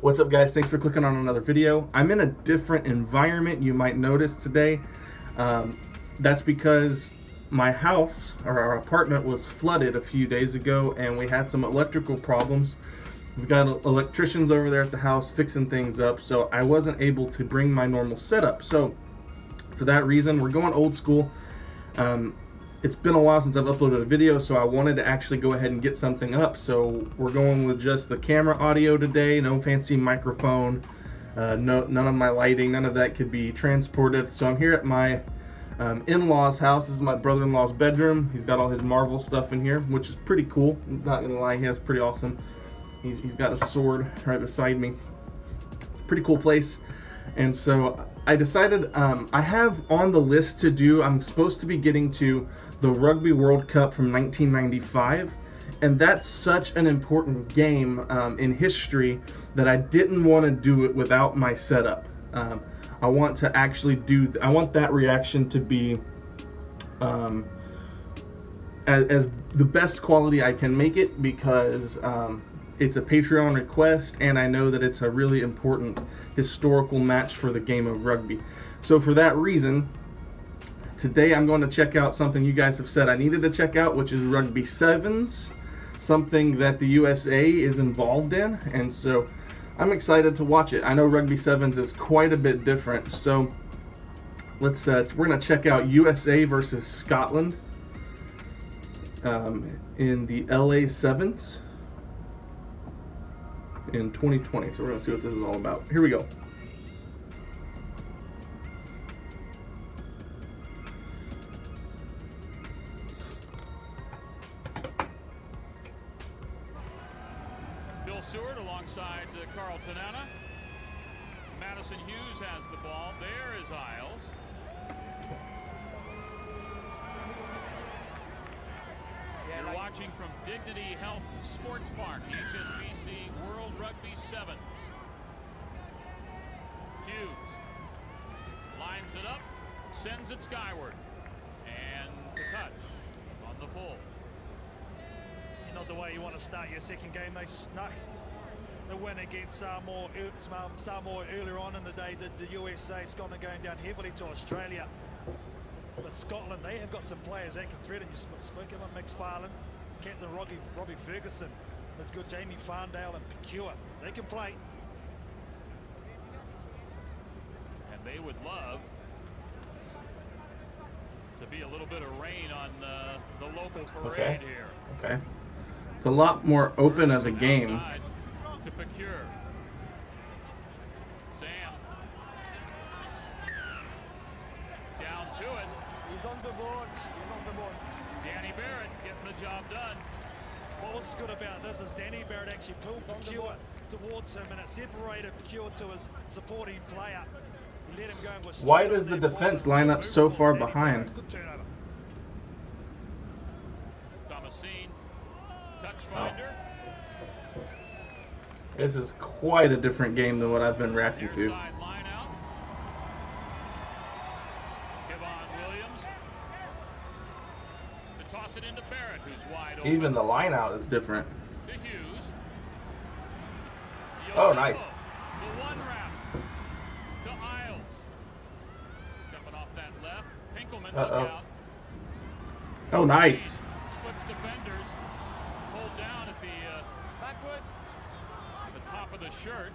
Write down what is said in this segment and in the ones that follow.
What's up, guys? Thanks for clicking on another video. I'm in a different environment, you might notice today. That's because my house, or our apartment, was flooded a few days ago and we had some electrical problems. We've got electricians over there at the house fixing things up, so I wasn't able to bring my normal setup. So for that reason, we're going old school. It's been a while since I've uploaded a video, so I wanted to actually go ahead and get something up. So we're going with just the camera audio today, no fancy microphone, none of my lighting, none of that could be transported. So I'm here at my in-laws house. This is my brother-in-law's bedroom. He's got all his Marvel stuff in here, which is pretty cool. I'm not gonna lie, he has pretty awesome. He's got a sword right beside me. Pretty cool place. And so I decided I have on the list to do, I'm supposed to be getting to the Rugby World Cup from 1995, and that's such an important game in history that I didn't want to do it without my setup. I want to actually I want that reaction to be as the best quality I can make it, because it's a Patreon request and I know that it's a really important historical match for the game of rugby. So for that reason, today I'm going to check out something you guys have said I needed to check out, which is Rugby 7's, something that the USA is involved in, and so I'm excited to watch it. I know Rugby 7's is quite a bit different, so let's we're going to check out USA versus Scotland in the LA 7's in 2020. So we're going to see what this is all about. Here we go. Seward alongside Carlton Anna. Madison Hughes has the ball. There is Isles. You're watching from Dignity Health Sports Park, HSBC World Rugby 7's. Hughes lines it up, sends it skyward, and to touch on the full. Not the way you want to start your second game. They snuck the win against Samoa earlier on in the day. The USA, Scotland going down heavily to Australia. But Scotland, they have got some players that can threaten. You spoke about McFarlane, Captain Robbie Ferguson. That's good. Jamie Farndale and Pecure. They can play. And they would love to be a little bit of rain on the local parade here. Okay. It's a lot more open of a game. To Pecure. Sam. Down to it. He's on the board. He's on the board. Danny Barrett getting the job done. What was good about this is Danny Barrett actually pulled Pecure towards him, and it separated Pecure to his supporting player. He let him go and was. Why does the defense line up so far behind? Good turnover. Thomasine. Touch finder. This is quite a different game than what I've been reacting to. Side line out. Kevon Williams to toss it into Barrett, who's wide open. Even the line out is different. To Hughes. Oh, nice. The one wrap to Isles. Stepping off that left. Pinkelman, look out. Oh, nice. Splits defenders. Hold down at the backwards. The top of the shirt.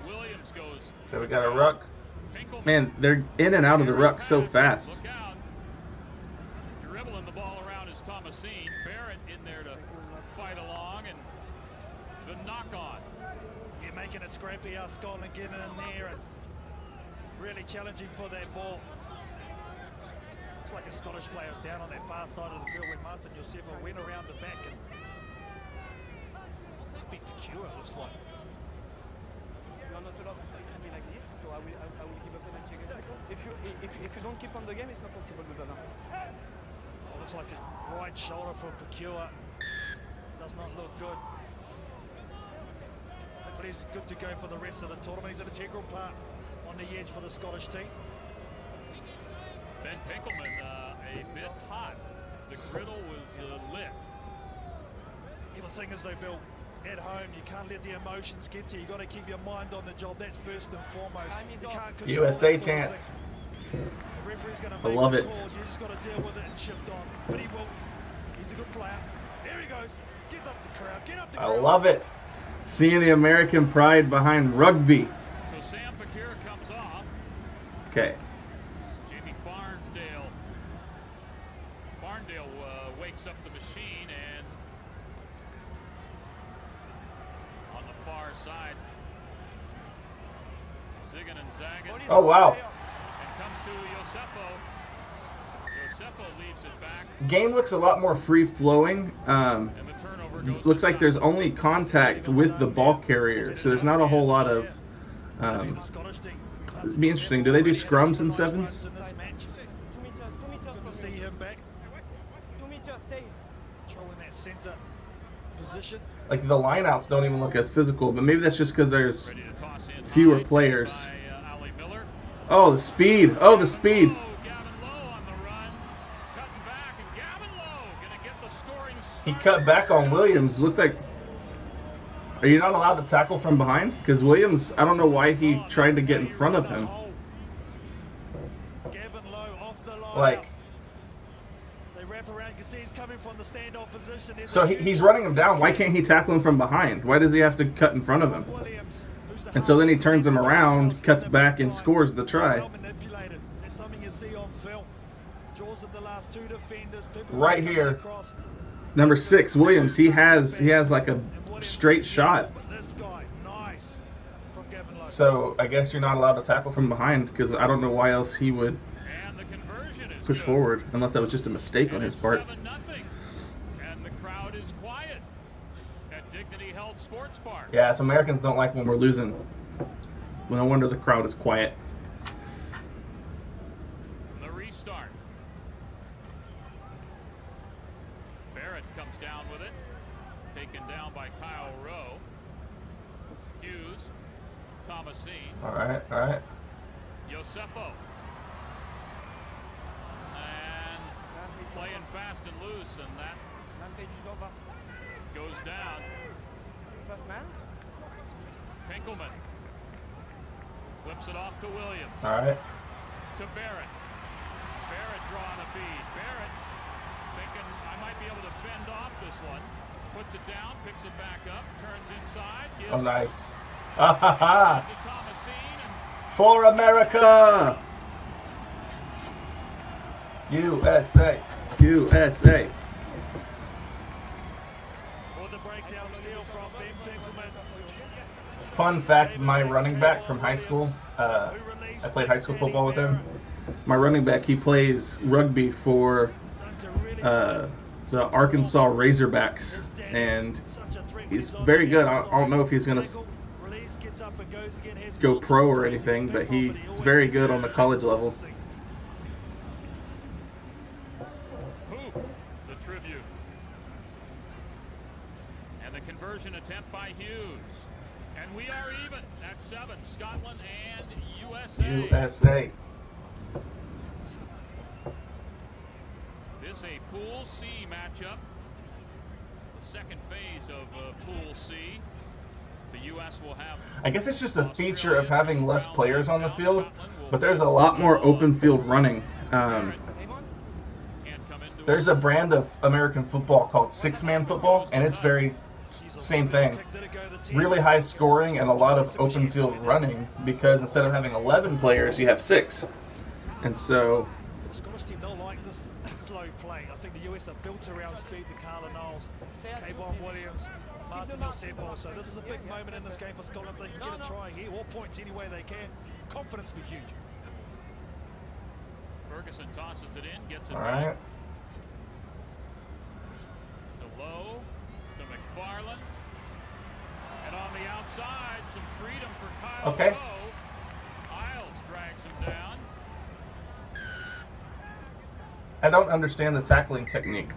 Williams goes. Okay, we got a ruck. Pinkelman. Man, they're in and out of the ruck so fast. Look out. Dribbling the ball around is Thomasine. Barrett in there to fight along, and the knock on. You're making it scrappy. Scotland getting in there. It's really challenging for that ball. Looks like a Scottish player's down on that far side of the field when Martin Josefa went around the back and beat the cure, looks like. You're not allowed to be like this, so I will give a penalty against you. If you don't keep on the game, it's not possible to do that. Oh, looks like a right shoulder for Pecure. Does not look good. Hopefully he's good to go for the rest of the tournament. He's an integral part on the edge for the Scottish team. Ben Pinkelman a bit hot. The griddle was lit. Yeah, the thing is though, Bill, at home, you can't let the emotions get to you. You've got to keep your mind on the job. That's first and foremost. You can't control USA that sort of chance. thing. The referee's going to I make love the it. calls. You just got to deal with it and shift on. But he will. He's a good player. There he goes. Get up the crowd. Get up the I crowd. love it. Seeing the American pride behind rugby. So Sam Fakir comes off. Okay. Jamie Farndale wakes up the machine, and on the far side, zigging and zagging. Oh, wow. And comes to Yosefo. Yosefo leaves it back. Game looks a lot more free-flowing. And the turnover goes Looks to like there's Scotland. only contact with the ball carrier, so there's not a whole lot of... The Scottish team. It'd be interesting. Do they do scrums in sevens? 2 meters, 2 meters Good for to see me. him back. 2 meters, stay. Controlling that centre position. Like the lineouts don't even look as physical, but maybe that's just because there's Ready to toss in fewer high, players. taken by, Ali Miller. Oh, the speed! Oh, the speed! Oh, Gavin Lowe on the run, cutting back, and Gavin Lowe gonna get the scoring He start. cut back on Williams. Looked like. Are you not allowed to tackle from behind? Because Williams, I don't know why he tried to get in front of him. Gavin Lowe off the line. Like, They wrap around. You can see he's coming from the standoff position. There's so a he's huge- running him down. Why can't he tackle him from behind? Why does he have to cut in front of him? Williams, who's the And so then he half- turns him around, cuts back, and scores the try. Well manipulated. That's something you see on film. Jaws of the last two defenders. People Right coming here. across. Number 6, Williams. He has like a And Williams straight is shot. but this guy, nice from Gavin Lowe. So I guess you're not allowed to tackle from behind because I don't know why else he would And the conversion is push good. forward unless that was just a mistake on And his it's part. 7-0. And the crowd is quiet at Dignity Health Sports Park. Yeah, so Americans don't like when we're losing. Well, no wonder the crowd is quiet. The restart. Barrett comes down with it. Taken down by Kyle Rowe. Hughes. Thomasine. All right, all right. Yosefo. And playing fast and loose, and that Advantage is over. goes down. First man. Pinkelman. Flips it off to Williams. All right. To Barrett. Barrett drawing a bead. Barrett thinking I might be able to fend off this one. Puts it down, picks it back up, turns inside, gives Oh, it nice. Ha ha ha. to Thomasine, and For America! USA. USA. Or the breakdown steal from Ben Pinkelman. Fun fact, my running back from high school, I played high school football with him. My running back, he plays rugby for the Arkansas Razorbacks, and he's very good. I don't know if he's going to go pro or anything, but he's very good on the college level. poof, the tribute. And the conversion attempt by Hughes. And we are even at 7. Scotland and USA. USA. This a Pool C matchup. The second phase of Pool C. The U.S. will have. I guess it's just a feature of having less players on the field, but there's a lot more open field running. There's a brand of American football called six-man football, and it's very same thing. Really high scoring and a lot of open field running because instead of having 11 players, you have 6. And so The Scottish team don't like this slow play. I think the US are built around speed. The Carla Knowles, Kayvon Williams, Martin Yosefo. So this is a big moment in this game for Scotland. They can get a try here, or points any way they can. Confidence be huge. Ferguson tosses it in, gets it all back right. to Lowe, to McFarland. And on the outside, some freedom for Kyle Okay. Rowe. Isles drags him down. I don't understand the tackling technique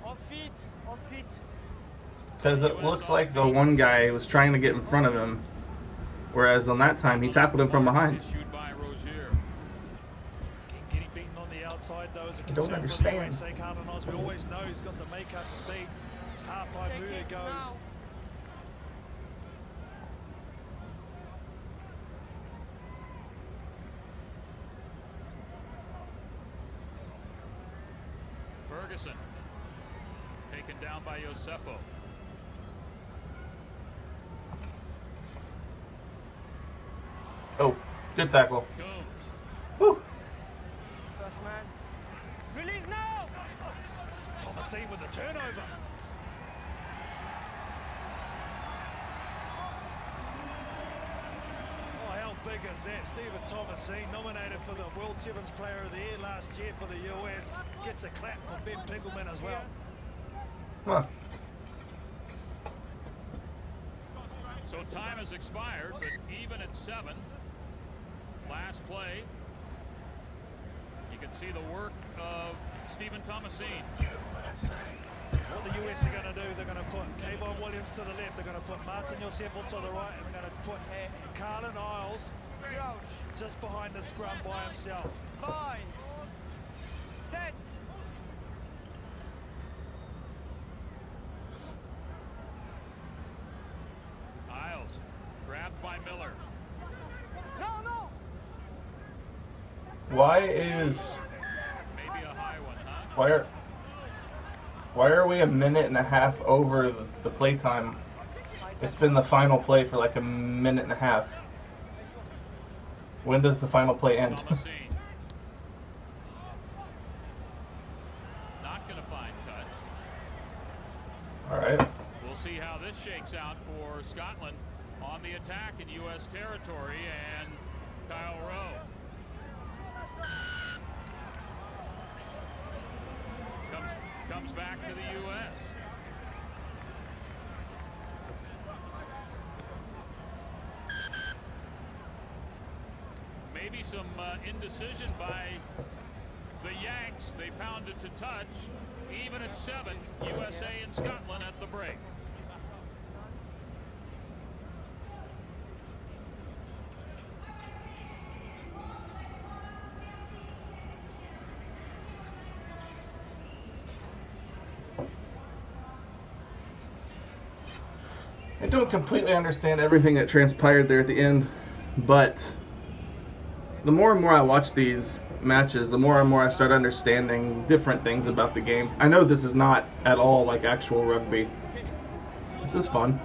Off feet. because it looked like the one guy was trying to get in front of him, whereas on that time he tackled him from behind. Issued by Rozier. Getting beaten on the outside, though, is a I don't concern for the understand. USA. Carla Knowles, we always know he's got the make-up speed. It's half-time. Take Who it goes? now. Ferguson taken down by Josefo. Oh, good tackle. Coombs. Whew. First man. Release now! Thomasine with the turnover. Oh, how big is that? Stephen Thomasine, nominated for the World Sevens Player of the Year last year for the US, gets a clap from Ben Pinkelman as well. Huh. So time has expired, but even at 7. Last play. You can see the work of Stephen Thomasine. What the US are going to do, they're going to put Kayvon Williams to the left, they're going to put Martin Josefo to the right, and they're going to put Carlin Isles just behind the scrum by himself. 5, set. Isles grabbed by Miller. No! Why is Maybe a high one, huh? why are we a minute and a half over the play time? It's been the final play for like a minute and a half. When does the final play end? Thomasine. Not going to find touch. All right. We'll see how this shakes out for Scotland on the attack in U.S. territory, and Kyle Rowe comes back to the U.S. Maybe some indecision by the Yanks. They pounded to touch. Even at 7, USA and Scotland at the break. I don't completely understand everything that transpired there at the end, but the more and more I watch these matches, the more and more I start understanding different things about the game. I know this is not at all like actual rugby. This is fun.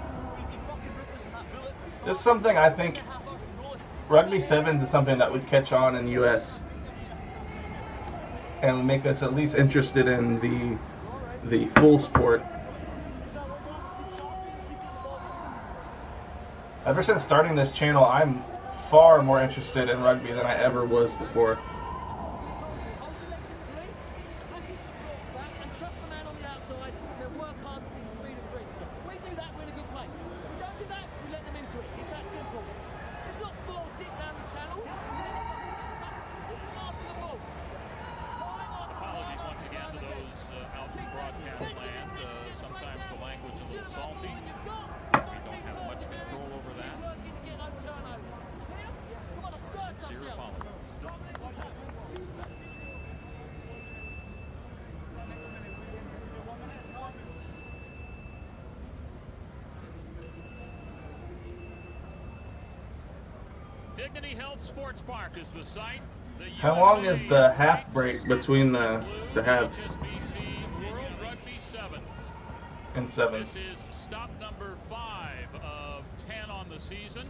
This is something I think Rugby 7's is something that would catch on in the US and would make us at least interested in the full sport. Ever since starting this channel, I'm far more interested in rugby than I ever was before. Apologies once again to those out in broadcast land. Sometimes the language is a little salty. We don't have much control over that. Sincere apologies. Dignity Health Sports Park is the site. How long is the half break between the halves HSBC World Rugby 7's. and 7's? This is stop number 5 of 10 on the season.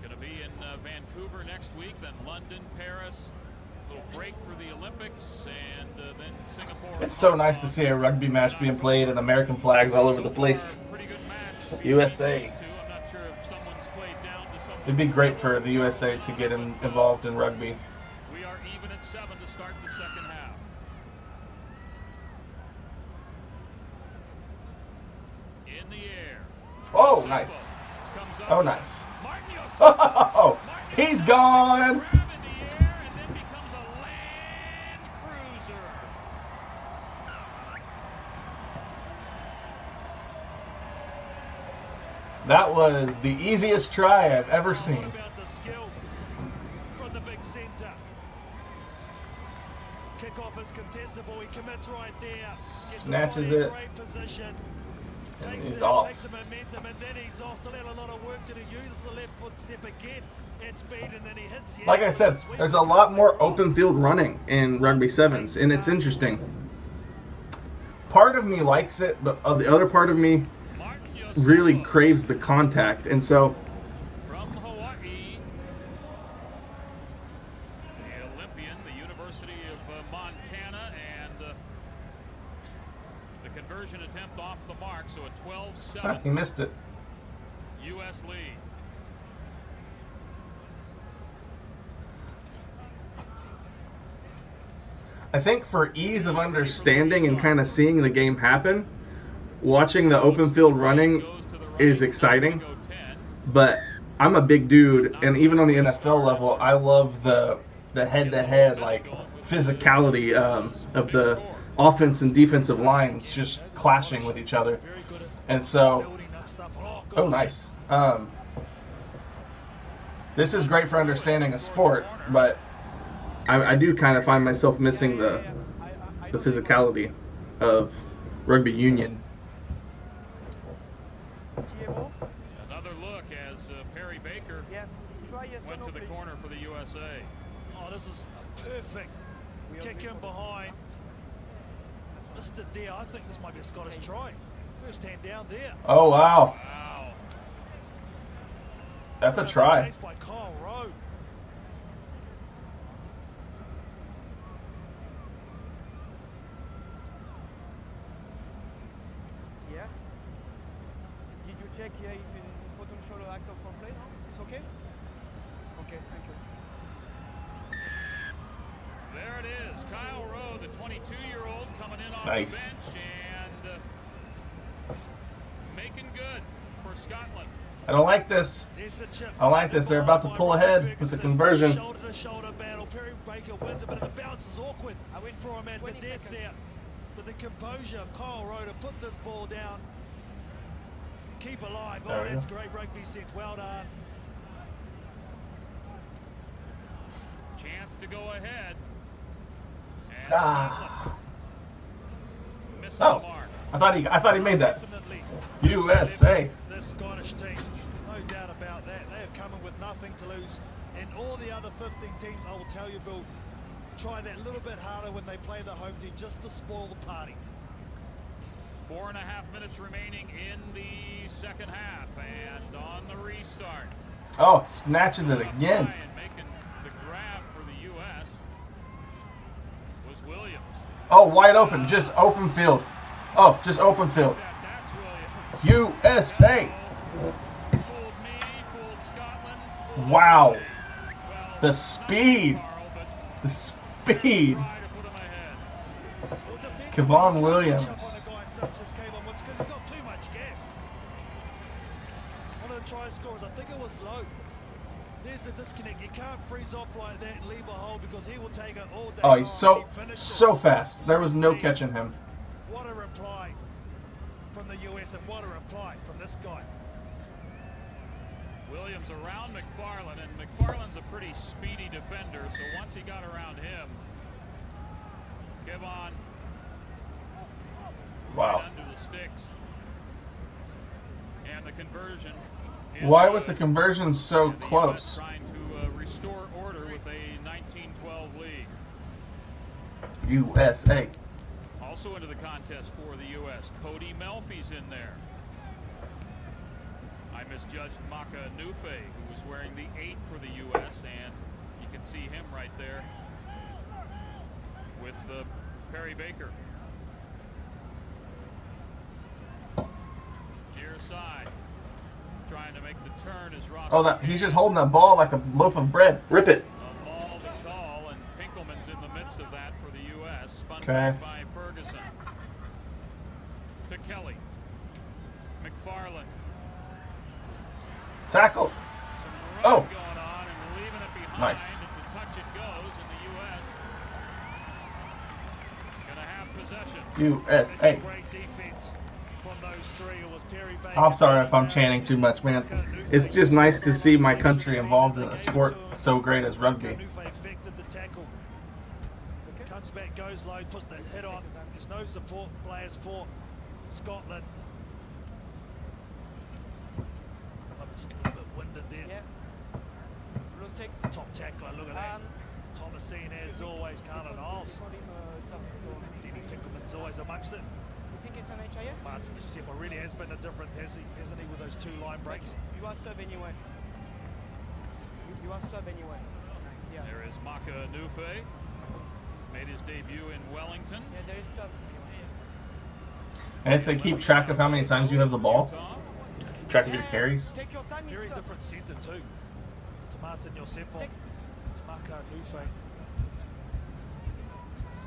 Going to be in Vancouver next week, then London, Paris. A little break for the Olympics, and then Singapore. It's so nice to see a rugby match being played and American flags all over the place. Pretty good match. USA. I'm not sure if someone's played down to someone. It'd be great for the USA to get involved in rugby. We are even at 7 to start the second half. In the air. Oh, nice. Comes up. Oh, nice. Martin Josefo. Oh, he's gone. Grab in the air and then becomes a land cruiser. That was the easiest try I've ever seen. About the skill from the big centre. Kickoff is contestable. He commits right there. Gets Snatches his body in it. great position. And Takes he's off. the momentum, and then he's off. Still had a lot of work to do. Uses the left foot step again at speed, and then he hits the Like I ankle said, with a sweep there's a and lot comes more across. open field running in Rugby 7's, and it's interesting. Part of me likes it, but the other part of me really craves the contact, and so From Hawaii, the Olympian, the University of Montana, and the conversion attempt off the mark, so a he 12-7 missed it. U.S. lead. I think for ease of understanding and kind of seeing the game happen, watching the open field running is exciting. But I'm a big dude, and even on the NFL level, I love the head-to-head like physicality of the offense and defensive lines just clashing with each other. And so, Building that stuff. Oh, oh, gosh. nice. This is great for understanding a sport, but I do kind of find myself missing the physicality of rugby union. TMO? Another look as Perry Baker Yeah. Try yes or went no, to the please. corner for the USA. Oh, this is a perfect kick in behind. Missed it there. I think this might be a Scottish try. First hand down there. Oh, wow. Wow. That's a try. Chased by Kyle Rowe. Yeah. Did you check here if in potential act of foul play now? It's okay? Okay, thank you. There it is. Kyle Rowe, the 22-year-old, coming in off Nice. the bench and making good for Scotland. I don't like this. There's the chip. I like this. They're about to pull ahead with the conversion. Shoulder to shoulder battle. Perry Baker wins it, but the bounce is awkward. I went for him at the 20 death seconds. there. But the composure of Kyle Rowe to put this ball down and keep alive. There Oh, we that's go. great rugby sense. Well done. Chance to go ahead. And Ah. missing Oh. the mark. I thought he made that. Definitely. USA. This Scottish team, no doubt about that. They have come in with nothing to lose. And all the other 15 teams, I will tell you, Bill, try that little bit harder when they play the home team just to spoil the party. 4.5 minutes remaining in the second half, and on the restart. Oh, snatches it again. Ryan making the grab for the U.S. was Williams. Oh, wide open. Just open field. Oh, just open field. That's Williams. USA. Fooled me, fooled Scotland. fooled Wow. well, The not speed. Carl, but The speed. try to put him ahead. Well, defensively, Kevon you can't Williams. push up on a guy such as Kevon Williams because he's got too much gas. One of the try scorers, I think it was Lowe. There's the disconnect. You can't freeze off like that and leave a hole because he will take it all day Oh, he's long. so He finished so it. fast. There was no catching him. What a reply from the US and what a reply from this guy. Williams around McFarland, and McFarland's a pretty speedy defender, so once he got around him, Kevon Wow. right under the sticks. And the conversion is Why was good. the conversion so And the US close? trying to restore order with a 19-12 lead. USA. Also into the contest for the U.S., Cody Melfi's in there. I misjudged Maka Nufe, who was wearing the 8 for the U.S., and you can see him right there with Perry Baker. Near side, trying to make the turn as Ross. Oh, that he's just holding that ball like a loaf of bread. Rip it. A maul to call, and Pinkelman's in the midst of that for the U.S. Spun Okay. back by Ferguson. To Kelly. McFarland. Tackle. Some Oh. running going on and leaving it behind. Nice. And to touch it goes, and the U.S. gonna have possession. It's a USA. great defense from those three. It was Perry Baker. I'm sorry if I'm chanting too much, man. It's just nice to see my country involved in a sport so great as rugby. Nufe affected the tackle. Cuts back, goes low, puts the hit on. There's no support players for Scotland. I'm just a little bit winded there. Yeah. Blue 6. Top tackler, look at that. Thomasine, as always, Carla Niles. Denny Tickleman's always amongst it. You think it's an HIF? Martin Giuseppe really has been a different, hasn't he, with those 2 line breaks? You are sub anyway. You are sub anyway. Yeah. There is Maka Nufe. Made his debut in Wellington. Yeah, there is sub. I guess they keep track of how many times you have the ball. Keep track of your carries. Take your time. Very sub. different centre too. To Martin Giuseppe. 6. It's Maka Nufe.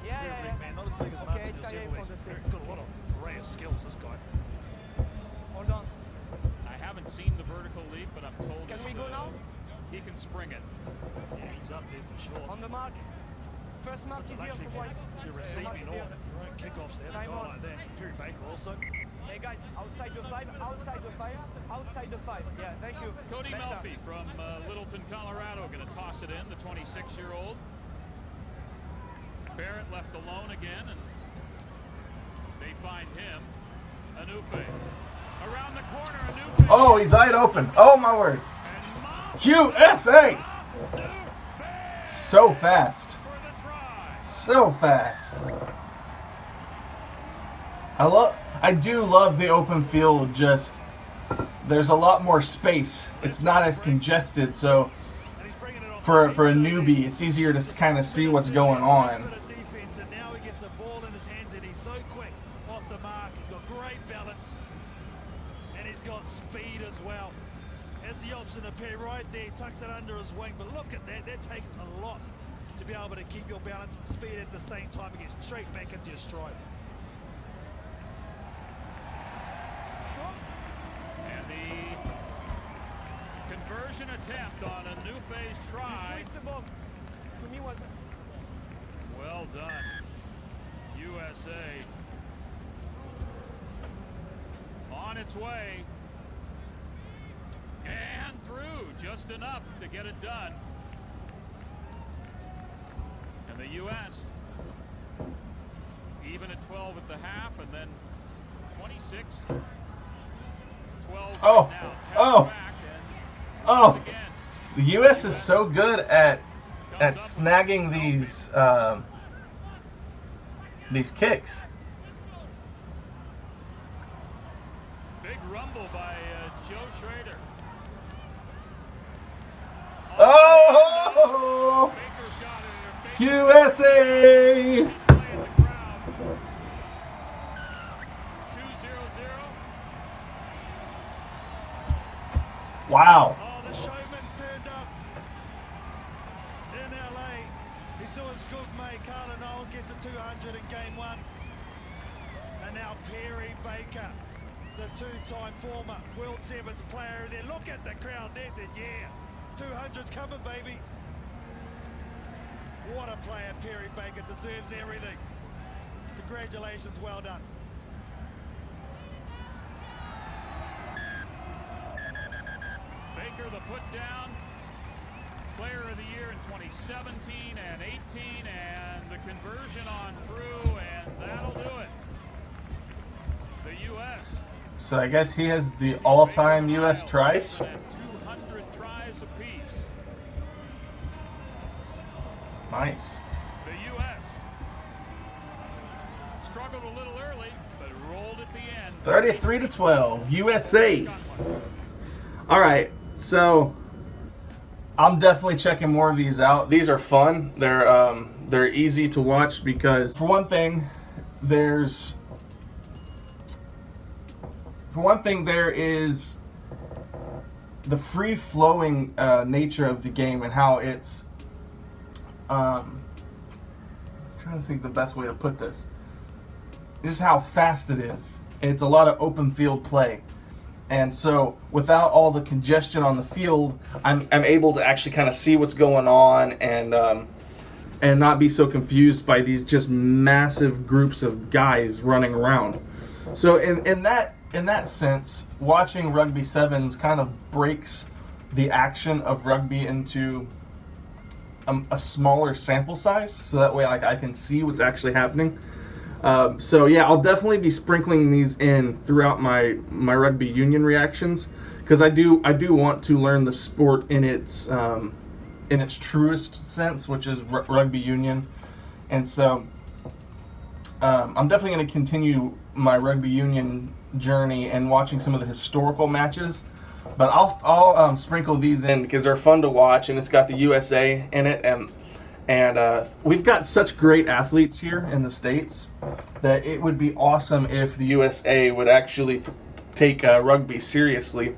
Yeah, Very yeah, big yeah. man, not as big as Okay, Martin HIA Giuseppe. for the He's 6. got a lot of array of skills, this guy. Hold on. I haven't seen the vertical leap, but I'm told Can we go now? he can spring it. Yeah, he's up there for sure. On the mark. First mark Such is a here luxury for for white. your Mark receiving is or here. your own kickoffs to have a Time guy on. like that. Perry Baker also. Hey guys, outside the 5, outside the 5, outside the 5. Yeah, thank you. Cody Better. Melfi from Littleton, Colorado, going to toss it in, the 26-year-old. Barrett left alone again, and they find him. Anufe. Around the corner, Anufe. Oh, he's wide open. Oh, my word. USA! So fast. For the try. So fast. I do love the open field. Just there's a lot more space. It's not as congested, so And he's bringing it off for the a bench. newbie, it's easier to kind of see what's going on. Bit of defense, and now he gets a ball in his hands, and he's so quick off the mark. He's got great balance, and he's got speed as well. Has the option to pair right there, tucks it under his wing, but look at that. That takes a lot to be able to keep your balance and speed at the same time. He gets straight back into your stride. And the conversion attempt on Anufe's try. It's a bomb. To me was Well done. USA on its way. And through just enough to get it done. And the U.S. even at 12 at the half, and then 26. 12 Oh, right now. oh, Back, and oh. once again, The U.S. is so good at snagging these kicks. big rumble by Joe Schrader. Oh! Baker's got it. Baker USA! He's playing the crowd. 2-0-0. Wow. Oh, the showman's turned up in LA. He saw his good mate Carla Niles get the 200 in game 1. And now Perry Baker, the 2-time former World Sevens player. There, look at the crowd. There's it, yeah. 200's coming, baby. What a player, Perry Baker. Deserves everything. Congratulations, well done. Baker, the put down, player of the year in 2017 and 18, and the conversion on through, and that'll do it. The U.S. So I guess he has the all-time U.S. tries. 200 tries apiece. Nice. The U.S. struggled a little early, but rolled at the end. 33-12, USA. All right, so I'm definitely checking more of these out. These are fun. They're easy to watch because, for one thing, there is the free-flowing nature of the game and how it's. I'm trying to think the best way to put this. Just how fast it is. It's a lot of open field play. And so without all the congestion on the field, I'm able to actually kind of see what's going on and not be so confused by these just massive groups of guys running around. So in that sense, watching Rugby 7's kind of breaks the action of rugby into a smaller sample size, so that way like I can see what's actually happening. So yeah, I'll definitely be sprinkling these in throughout my rugby union reactions, because I do want to learn the sport in its truest sense, which is rugby union. And so I'm definitely going to continue my rugby union journey and watching some of the historical matches. But I'll sprinkle these in because they're fun to watch, and it's got the USA in it, and we've got such great athletes here in the States that it would be awesome if the USA would actually take rugby seriously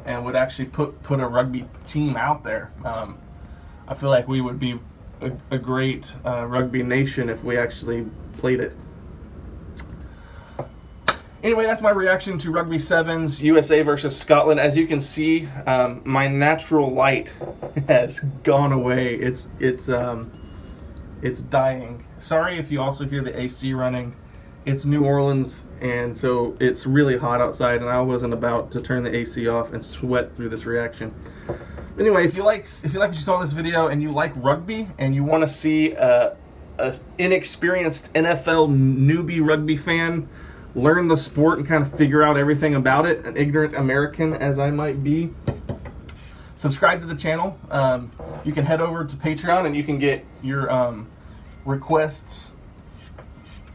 and would actually put a rugby team out there. I feel like we would be a great rugby nation if we actually played it. Anyway, that's my reaction to Rugby 7's USA versus Scotland. As you can see, my natural light has gone away. It's dying. Sorry if you also hear the AC running. It's New Orleans, and so it's really hot outside, and I wasn't about to turn the AC off and sweat through this reaction. Anyway, if you like what you saw in this video and you like rugby and you want to see a inexperienced NFL newbie rugby fan learn the sport and kind of figure out everything about it, an ignorant American as I might be, subscribe to the channel. You can head over to Patreon and you can get your requests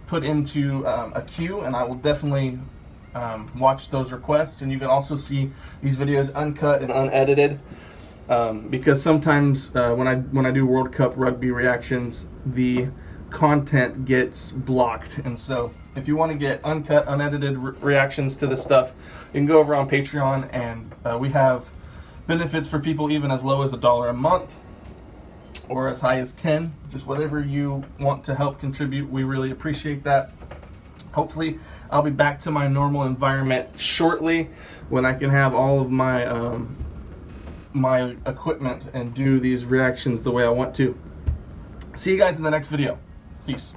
put into a queue, and I will definitely watch those requests. And you can also see these videos uncut and unedited, because sometimes when I do World Cup rugby reactions, the content gets blocked. And so if you want to get uncut, unedited reactions to this stuff, you can go over on Patreon, and we have benefits for people even as low as $1 a month or as high as 10, just whatever you want to help contribute. We really appreciate that. Hopefully I'll be back to my normal environment shortly, when I can have all of my my equipment and do these reactions the way I want to. See you guys in the next video. Peace.